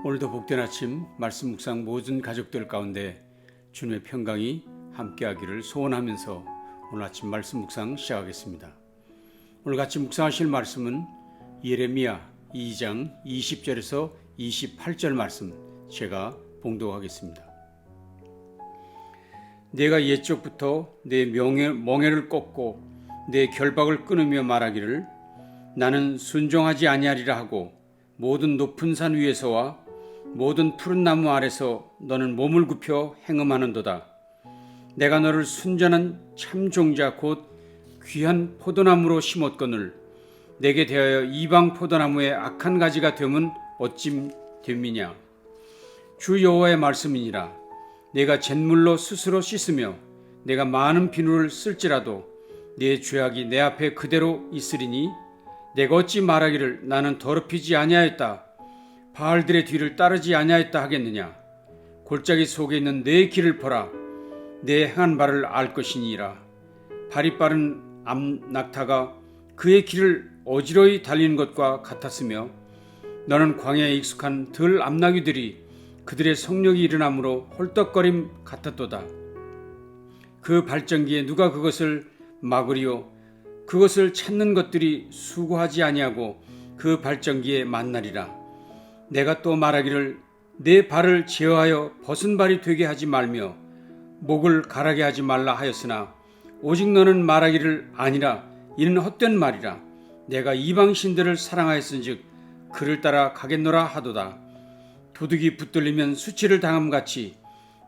오늘도 복된 아침 말씀 묵상 모든 가족들 가운데 주님의 평강이 함께하기를 소원하면서 오늘 아침 말씀 묵상 시작하겠습니다. 오늘 같이 묵상하실 말씀은 예레미야 2장 20절에서 28절 말씀 제가 봉독하겠습니다. 내가 옛적부터 내 멍에를 꺾고 내 결박을 끊으며 말하기를 나는 순종하지 아니하리라 하고 모든 높은 산 위에서와 모든 푸른 나무 아래서 너는 몸을 굽혀 행음하는도다. 내가 너를 순전한 참 종자 곧 귀한 포도나무로 심었거늘 내게 대하여 이방 포도나무의 악한 가지가 되면 어찜 됨이냐. 주 여호와의 말씀이니라. 내가 잿물로 스스로 씻으며 내가 많은 비누를 쓸지라도 네 죄악이 내 앞에 그대로 있으리니 내가 어찌 말하기를 나는 더럽히지 아니하였다 바알들의 뒤를 따르지 아니하였다 하겠느냐. 골짜기 속에 있는 내 길을 보라. 내 행한 바를 알 것이니라. 발이 빠른 암낙타가 그의 길을 어지러이 달리는 것과 같았으며 너는 광야에 익숙한 들 암나귀들이 그들의 성령이 일어남으로 헐떡거림 같았도다. 그 발전기에 누가 그것을 막으리요. 그것을 찾는 것들이 수고하지 아니하고 그 발전기에 만나리라. 내가 또 말하기를 내 발을 제어하여 벗은 발이 되게 하지 말며 목을 가라게 하지 말라 하였으나 오직 너는 말하기를 아니라 이는 헛된 말이라. 내가 이방 신들을 사랑하였은즉 그를 따라 가겠노라 하도다. 도둑이 붙들리면 수치를 당함같이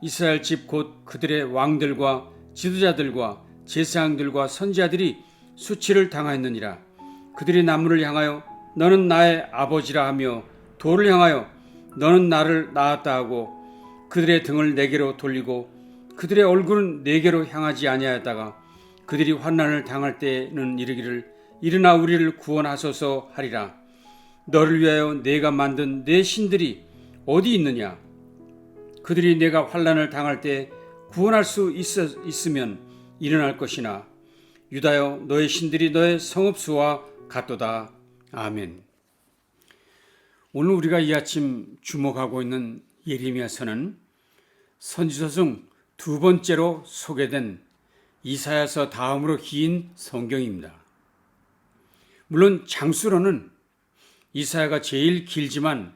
이스라엘 집 곧 그들의 왕들과 지도자들과 제사장들과 선지자들이 수치를 당하였느니라. 그들이 나무를 향하여 너는 나의 아버지라 하며 돌을 향하여 너는 나를 낳았다 하고 그들의 등을 내게로 돌리고 그들의 얼굴은 내게로 향하지 아니하였다가 그들이 환난을 당할 때는 이르기를 일어나 우리를 구원하소서 하리라. 너를 위하여 내가 만든 내 신들이 어디 있느냐. 그들이 내가 환난을 당할 때 구원할 수 있으면 일어날 것이나 유다여 너의 신들이 너의 성읍수와 같도다. 아멘. 오늘 우리가 이 아침 주목하고 있는 예레미야서는 선지서 중 두 번째로 소개된 이사야서 다음으로 긴 성경입니다. 물론 장수로는 이사야가 제일 길지만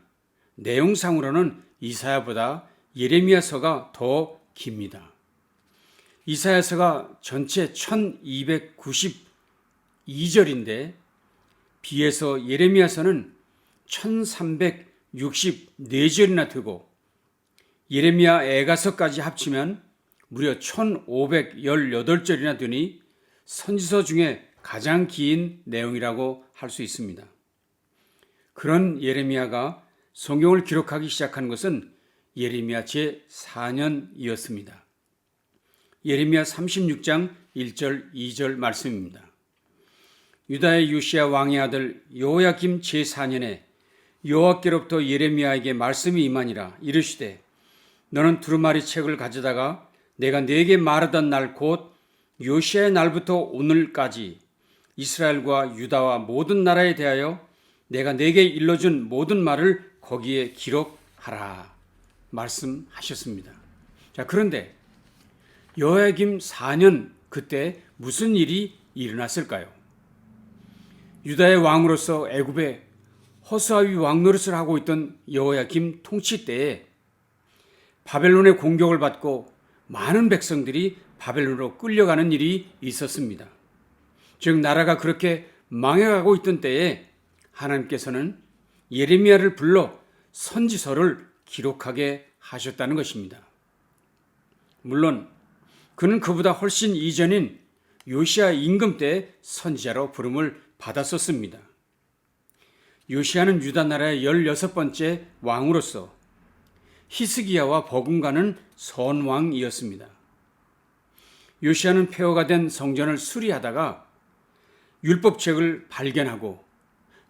내용상으로는 이사야보다 예레미야서가 더 깁니다. 이사야서가 전체 1292절인데 비해서 예레미야서는 1364절이나 되고 예레미야 애가서까지 합치면 무려 1518절이나 되니 선지서 중에 가장 긴 내용이라고 할 수 있습니다. 그런 예레미야가 성경을 기록하기 시작한 것은 예레미야 제4년이었습니다. 예레미야 36장 1절 2절 말씀입니다. 유다의 요시야 왕의 아들 여호야김 제4년에 여호와께로부터 예레미야에게 말씀이 임하니라. 이르시되 너는 두루마리 책을 가져다가 내가 네게 말하던 날 곧 요시야의 날부터 오늘까지 이스라엘과 유다와 모든 나라에 대하여 내가 네게 일러준 모든 말을 거기에 기록하라 말씀하셨습니다. 자, 그런데 여호야김 4년 그때 무슨 일이 일어났을까요? 유다의 왕으로서 애굽에 허수아비 왕노릇을 하고 있던 여호야김 통치 때에 바벨론의 공격을 받고 많은 백성들이 바벨론으로 끌려가는 일이 있었습니다. 즉 나라가 그렇게 망해가고 있던 때에 하나님께서는 예레미야를 불러 선지서를 기록하게 하셨다는 것입니다. 물론 그는 그보다 훨씬 이전인 요시야 임금 때 선지자로 부름을 받았었습니다. 요시야는 유다 나라의 16번째 왕으로서 히스기야와 버금가는 선왕이었습니다. 요시야는 폐허가 된 성전을 수리하다가 율법책을 발견하고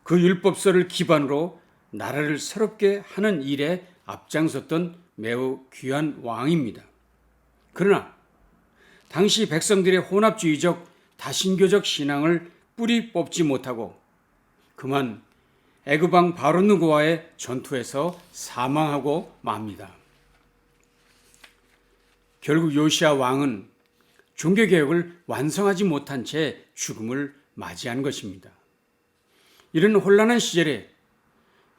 그 율법서를 기반으로 나라를 새롭게 하는 일에 앞장섰던 매우 귀한 왕입니다. 그러나 당시 백성들의 혼합주의적 다신교적 신앙을 뿌리 뽑지 못하고 그만 애굽 왕 바로누고와의 전투에서 사망하고 맙니다. 결국 요시야 왕은 종교개혁을 완성하지 못한 채 죽음을 맞이한 것입니다. 이런 혼란한 시절에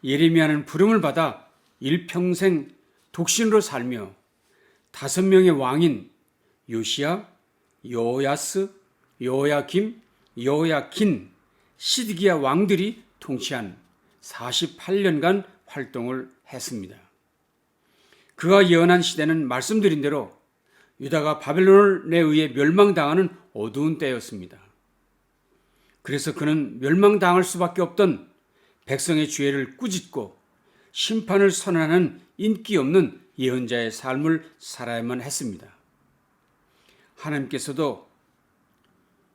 예레미야는 부름을 받아 일평생 독신으로 살며 5명의 왕인 요시야, 여호야스, 여호야김, 여호야킨, 시드기야 왕들이 통치한 48년간 활동을 했습니다. 그가 예언한 시대는 말씀드린 대로 유다가 바벨론에 의해 멸망당하는 어두운 때였습니다. 그래서 그는 멸망당할 수밖에 없던 백성의 죄를 꾸짖고 심판을 선언하는 인기 없는 예언자의 삶을 살아야만 했습니다. 하나님께서도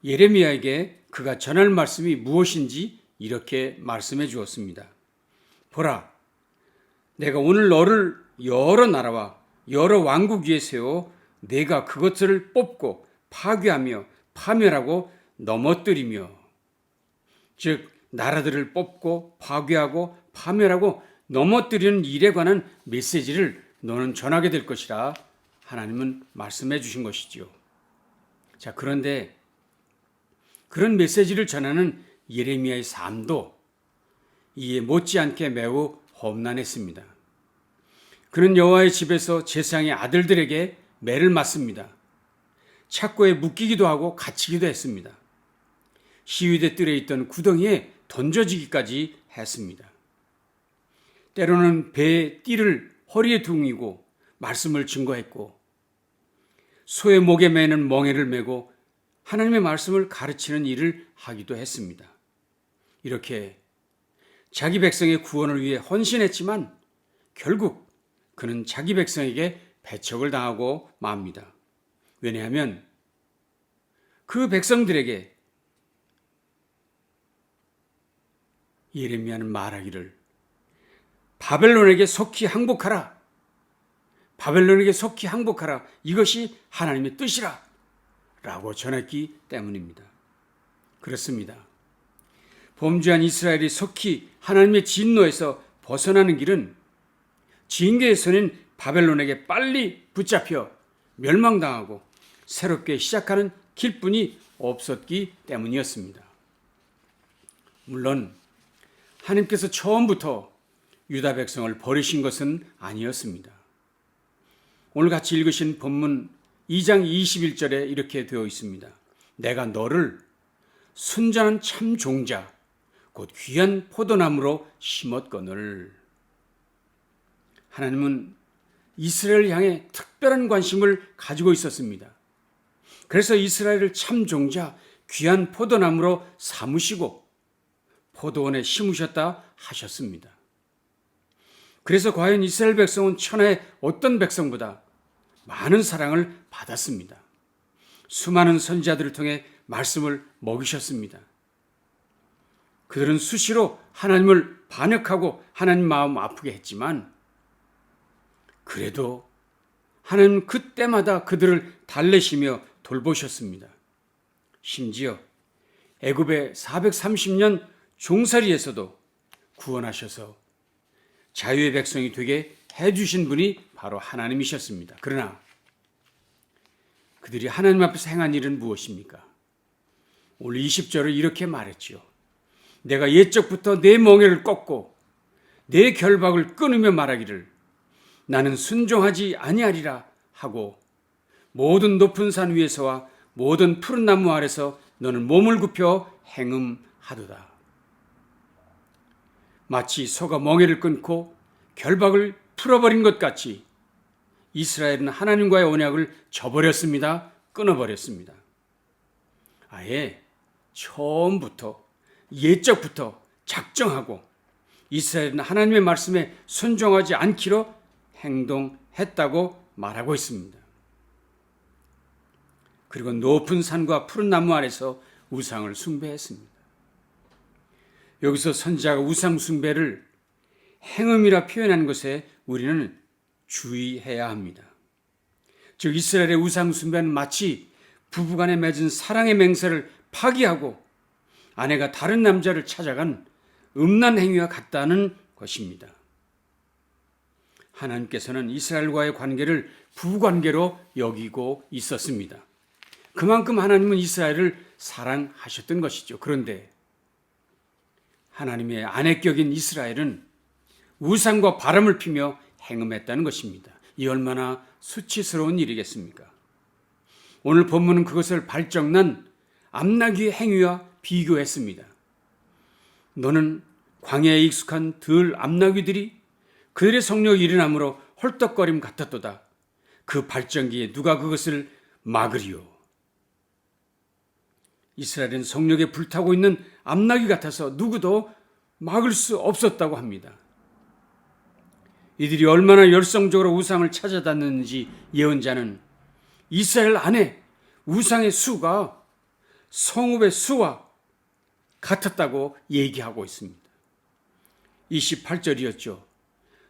예레미야에게 그가 전할 말씀이 무엇인지 이렇게 말씀해 주었습니다. 보라, 내가 오늘 너를 여러 나라와 여러 왕국 위에 세워 내가 그것들을 뽑고 파괴하며 파멸하고 넘어뜨리며, 즉 나라들을 뽑고 파괴하고 파멸하고 넘어뜨리는 일에 관한 메시지를 너는 전하게 될 것이라 하나님은 말씀해 주신 것이지요. 자, 그런데 그런 메시지를 전하는 예레미야의 삶도 이에 못지않게 매우 험난했습니다. 그는 여호와의 집에서 제사장의 아들들에게 매를 맞습니다. 착고에 묶이기도 하고 갇히기도 했습니다. 시위대 뜰에 있던 구덩이에 던져지기까지 했습니다. 때로는 배의 띠를 허리에 둥이고 말씀을 증거했고, 소의 목에 매는 멍에를 메고 하나님의 말씀을 가르치는 일을 하기도 했습니다. 이렇게 자기 백성의 구원을 위해 헌신했지만 결국 그는 자기 백성에게 배척을 당하고 맙니다. 왜냐하면 그 백성들에게 예레미야는 말하기를 바벨론에게 속히 항복하라. 바벨론에게 속히 항복하라. 이것이 하나님의 뜻이라. 라고 전했기 때문입니다. 그렇습니다. 범죄한 이스라엘이 속히 하나님의 진노에서 벗어나는 길은 징계의 손인 바벨론에게 빨리 붙잡혀 멸망당하고 새롭게 시작하는 길뿐이 없었기 때문이었습니다. 물론 하나님께서 처음부터 유다 백성을 버리신 것은 아니었습니다. 오늘 같이 읽으신 본문 2장 21절에 이렇게 되어 있습니다. 내가 너를 순전한 참 종자 곧 귀한 포도나무로 심었거늘. 하나님은 이스라엘을 향해 특별한 관심을 가지고 있었습니다. 그래서 이스라엘을 참 종자 귀한 포도나무로 삼으시고 포도원에 심으셨다 하셨습니다. 그래서 과연 이스라엘 백성은 천하의 어떤 백성보다 많은 사랑을 받았습니다. 수많은 선지자들을 통해 말씀을 먹이셨습니다. 그들은 수시로 하나님을 반역하고 하나님 마음 아프게 했지만 그래도 하나님 그때마다 그들을 달래시며 돌보셨습니다. 심지어 애굽의 430년 종살이에서도 구원하셔서 자유의 백성이 되게 해주신 분이 바로 하나님이셨습니다. 그러나 그들이 하나님 앞에서 행한 일은 무엇입니까? 오늘 20절을 이렇게 말했지요. 내가 옛적부터 내 멍에를 꺾고 내 결박을 끊으며 말하기를 나는 순종하지 아니하리라 하고 모든 높은 산 위에서와 모든 푸른 나무 아래서 너는 몸을 굽혀 행음하도다. 마치 소가 멍에를 끊고 결박을 풀어버린 것 같이 이스라엘은 하나님과의 언약을 저버렸습니다. 끊어버렸습니다. 아예 처음부터 옛적부터 작정하고 이스라엘은 하나님의 말씀에 순종하지 않기로 행동했다고 말하고 있습니다. 그리고 높은 산과 푸른 나무 아래서 우상을 숭배했습니다. 여기서 선지자가 우상 숭배를 행음이라 표현한 것에 우리는 주의해야 합니다. 즉 이스라엘의 우상 숭배는 마치 부부간에 맺은 사랑의 맹세를 파기하고 아내가 다른 남자를 찾아간 음란 행위와 같다는 것입니다. 하나님께서는 이스라엘과의 관계를 부관계로 여기고 있었습니다. 그만큼 하나님은 이스라엘을 사랑하셨던 것이죠. 그런데 하나님의 아내격인 이스라엘은 우상과 바람을 피며 행음했다는 것입니다. 이 얼마나 수치스러운 일이겠습니까? 오늘 본문은 그것을 발정난 암나귀의 행위와 비교했습니다. 너는 광야에 익숙한 들 암나귀들이 그들의 성령이 일어남으로 헐떡거림 같았도다. 그 발정기에 누가 그것을 막으리요? 이스라엘은 성령에 불타고 있는 암나귀 같아서 누구도 막을 수 없었다고 합니다. 이들이 얼마나 열성적으로 우상을 찾아다녔는지 예언자는 이스라엘 안에 우상의 수가 성읍의 수와 같았다고 얘기하고 있습니다. 28절이었죠.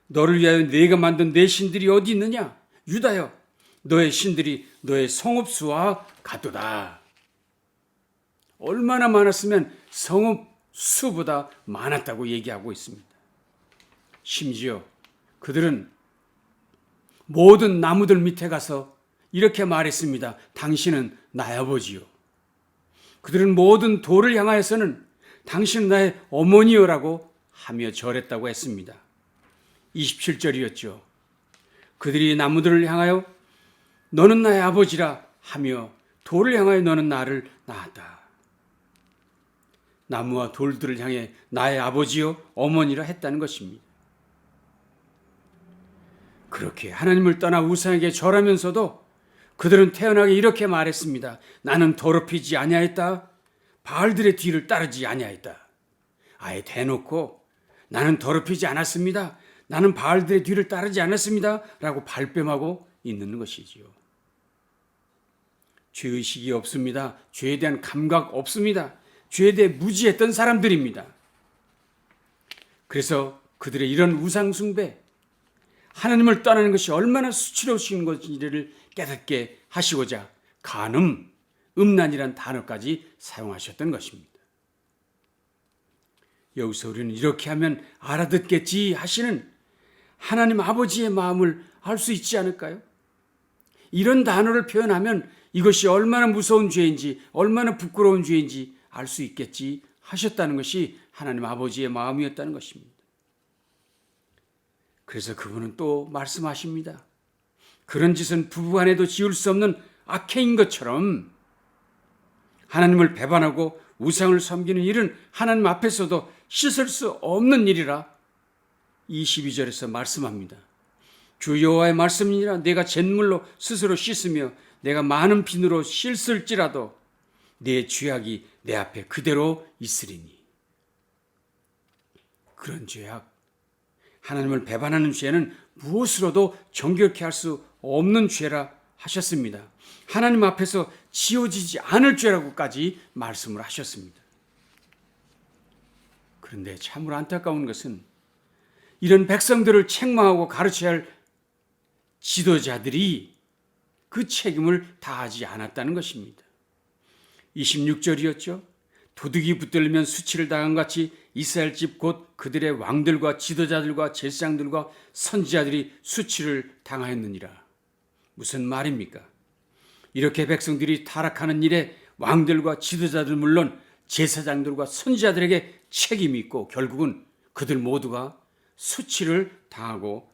너를 위하여 내가 만든 내 신들이 어디 있느냐? 유다여, 너의 신들이 너의 성읍수와 같도다. 얼마나 많았으면 성읍수보다 많았다고 얘기하고 있습니다. 심지어 그들은 모든 나무들 밑에 가서 이렇게 말했습니다. 당신은 나의 아버지요. 그들은 모든 돌을 향하여서는 당신은 나의 어머니요라고 하며 절했다고 했습니다. 27절이었죠. 그들이 나무들을 향하여 너는 나의 아버지라 하며 돌을 향하여 너는 나를 낳았다. 나무와 돌들을 향해 나의 아버지요 어머니라 했다는 것입니다. 그렇게 하나님을 떠나 우상에게 절하면서도 그들은 태연하게 이렇게 말했습니다. 나는 더럽히지 아니하였다. 바알들의 뒤를 따르지 아니하였다. 아예 대놓고 나는 더럽히지 않았습니다. 나는 바알들의 뒤를 따르지 않았습니다. 라고 발뺌하고 있는 것이지요. 죄의식이 없습니다. 죄에 대한 감각 없습니다. 죄에 대해 무지했던 사람들입니다. 그래서 그들의 이런 우상숭배, 하나님을 떠나는 것이 얼마나 수치로우신 것인지를 깨닫게 하시고자 간음, 음란이란 단어까지 사용하셨던 것입니다. 여기서 우리는 이렇게 하면 알아듣겠지 하시는 하나님 아버지의 마음을 알 수 있지 않을까요? 이런 단어를 표현하면 이것이 얼마나 무서운 죄인지, 얼마나 부끄러운 죄인지 알 수 있겠지 하셨다는 것이 하나님 아버지의 마음이었다는 것입니다. 그래서 그분은 또 말씀하십니다. 그런 짓은 부부간에도 지을 수 없는 악행인 것처럼 하나님을 배반하고 우상을 섬기는 일은 하나님 앞에서도 씻을 수 없는 일이라 22절에서 말씀합니다. 주 여호와의 말씀이니라 내가 잿물로 스스로 씻으며 내가 많은 비누로 씻을지라도 내 죄악이 내 앞에 그대로 있으리니. 그런 죄악, 하나님을 배반하는 죄는 무엇으로도 정결케 할 수 없는 죄라 하셨습니다. 하나님 앞에서 지워지지 않을 죄라고까지 말씀을 하셨습니다. 그런데 참으로 안타까운 것은 이런 백성들을 책망하고 가르쳐야 할 지도자들이 그 책임을 다하지 않았다는 것입니다. 26절이었죠. 도둑이 붙들리면 수치를 당한 같이 이스라엘 집 곧 그들의 왕들과 지도자들과 제사장들과 선지자들이 수치를 당하였느니라. 무슨 말입니까? 이렇게 백성들이 타락하는 일에 왕들과 지도자들 물론 제사장들과 선지자들에게 책임이 있고 결국은 그들 모두가 수치를 당하고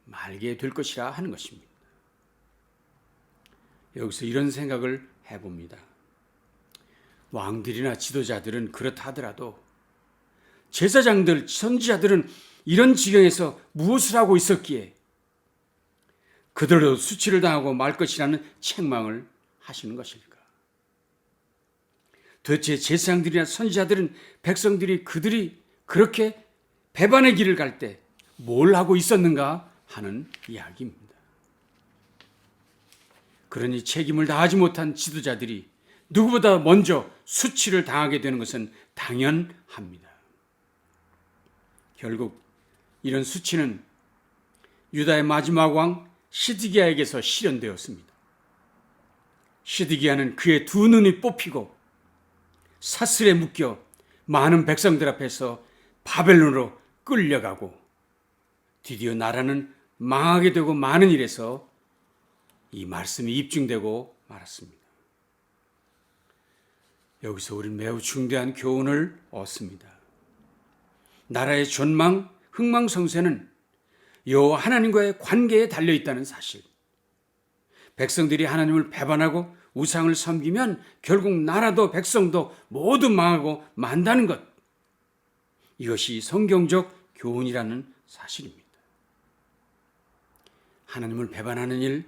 말게 될 것이라 하는 것입니다. 여기서 이런 생각을 해봅니다. 왕들이나 지도자들은 그렇다 하더라도 제사장들, 선지자들은 이런 지경에서 무엇을 하고 있었기에 그들도 수치를 당하고 말 것이라는 책망을 하시는 것일까? 도대체 제사장들이나 선지자들은 백성들이 그들이 그렇게 배반의 길을 갈 때 뭘 하고 있었는가 하는 이야기입니다. 그러니 책임을 다하지 못한 지도자들이 누구보다 먼저 수치를 당하게 되는 것은 당연합니다. 결국 이런 수치는 유다의 마지막 왕 시드기야에게서 실현되었습니다. 시드기야는 그의 두 눈이 뽑히고 사슬에 묶여 많은 백성들 앞에서 바벨론으로 끌려가고 드디어 나라는 망하게 되고 마는 일에서 이 말씀이 입증되고 말았습니다. 여기서 우리는 매우 중대한 교훈을 얻습니다. 나라의 전망, 흥망성쇠는 여호와 하나님과의 관계에 달려있다는 사실. 백성들이 하나님을 배반하고 우상을 섬기면 결국 나라도 백성도 모두 망하고 만다는 것. 이것이 성경적 교훈이라는 사실입니다. 하나님을 배반하는 일,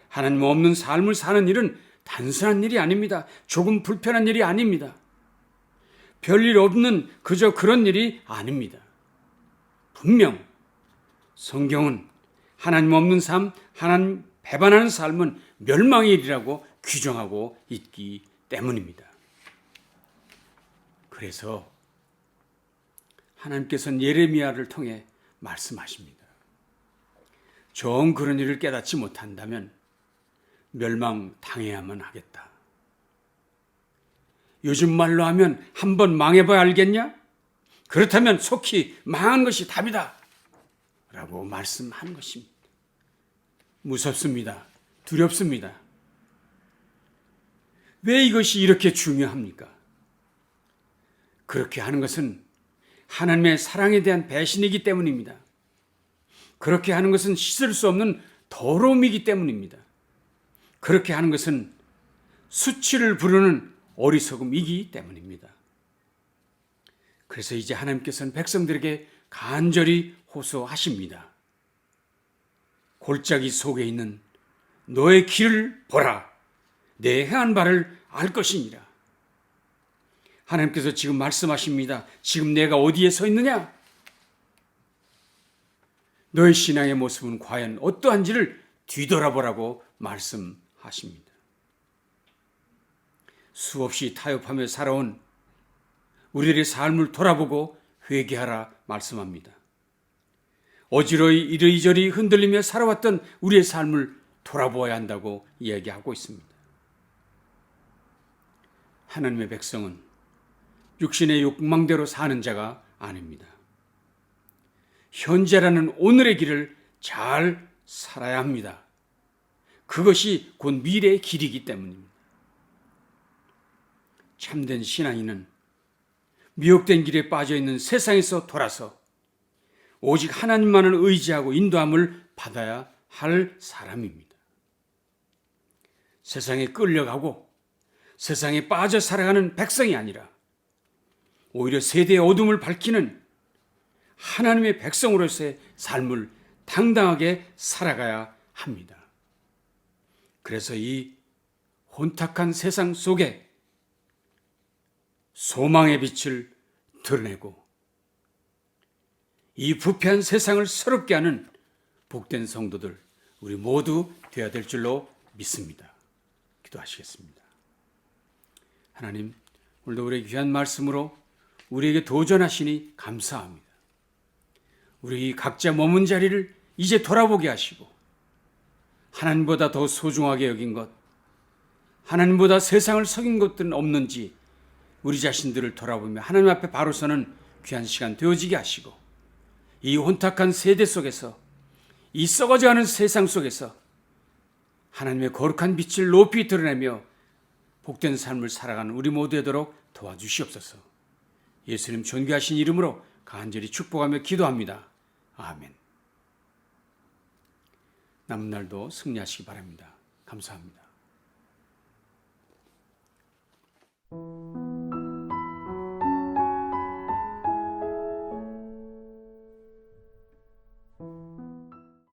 하나님 없는 삶을 사는 일은 단순한 일이 아닙니다. 조금 불편한 일이 아닙니다. 별일 없는 그저 그런 일이 아닙니다. 분명 성경은 하나님 없는 삶, 하나님 배반하는 삶은 멸망의 일이라고 규정하고 있기 때문입니다. 그래서 하나님께서는 예레미야를 통해 말씀하십니다. 정 그런 일을 깨닫지 못한다면 멸망당해야만 하겠다. 요즘 말로 하면 한번 망해봐야 알겠냐? 그렇다면 속히 망한 것이 답이다. 라고 말씀하는 것입니다. 무섭습니다. 두렵습니다. 왜 이것이 이렇게 중요합니까? 그렇게 하는 것은 하나님의 사랑에 대한 배신이기 때문입니다. 그렇게 하는 것은 씻을 수 없는 더러움이기 때문입니다. 그렇게 하는 것은 수치를 부르는 어리석음이기 때문입니다. 그래서 이제 하나님께서는 백성들에게 간절히 호소하십니다. 골짜기 속에 있는 너의 길을 보라. 내 행한 바를 알 것이니라. 하나님께서 지금 말씀하십니다. 지금 내가 어디에 서 있느냐? 너의 신앙의 모습은 과연 어떠한지를 뒤돌아보라고 말씀하십니다. 수없이 타협하며 살아온 우리들의 삶을 돌아보고 회개하라 말씀합니다. 어지러이 이리저리 흔들리며 살아왔던 우리의 삶을 돌아보아야 한다고 이야기하고 있습니다. 하나님의 백성은 육신의 욕망대로 사는 자가 아닙니다. 현재라는 오늘의 길을 잘 살아야 합니다. 그것이 곧 미래의 길이기 때문입니다. 참된 신앙인은 미혹된 길에 빠져있는 세상에서 돌아서 오직 하나님만을 의지하고 인도함을 받아야 할 사람입니다. 세상에 끌려가고 세상에 빠져 살아가는 백성이 아니라 오히려 세대의 어둠을 밝히는 하나님의 백성으로서의 삶을 당당하게 살아가야 합니다. 그래서 이 혼탁한 세상 속에 소망의 빛을 드러내고 이 부패한 세상을 새롭게 하는 복된 성도들 우리 모두 되어야 될 줄로 믿습니다. 기도하시겠습니다. 하나님, 오늘도 우리의 귀한 말씀으로 우리에게 도전하시니 감사합니다. 우리 각자 머문 자리를 이제 돌아보게 하시고 하나님보다 더 소중하게 여긴 것, 하나님보다 세상을 속인 것들은 없는지 우리 자신들을 돌아보며 하나님 앞에 바로 서는 귀한 시간 되어지게 하시고 이 혼탁한 세대 속에서 이 썩어져가는 세상 속에서 하나님의 거룩한 빛을 높이 드러내며 복된 삶을 살아가는 우리 모두 되도록 도와주시옵소서. 예수님 존귀하신 이름으로 간절히 축복하며 기도합니다. 아멘. 남은 날도 승리하시기 바랍니다. 감사합니다.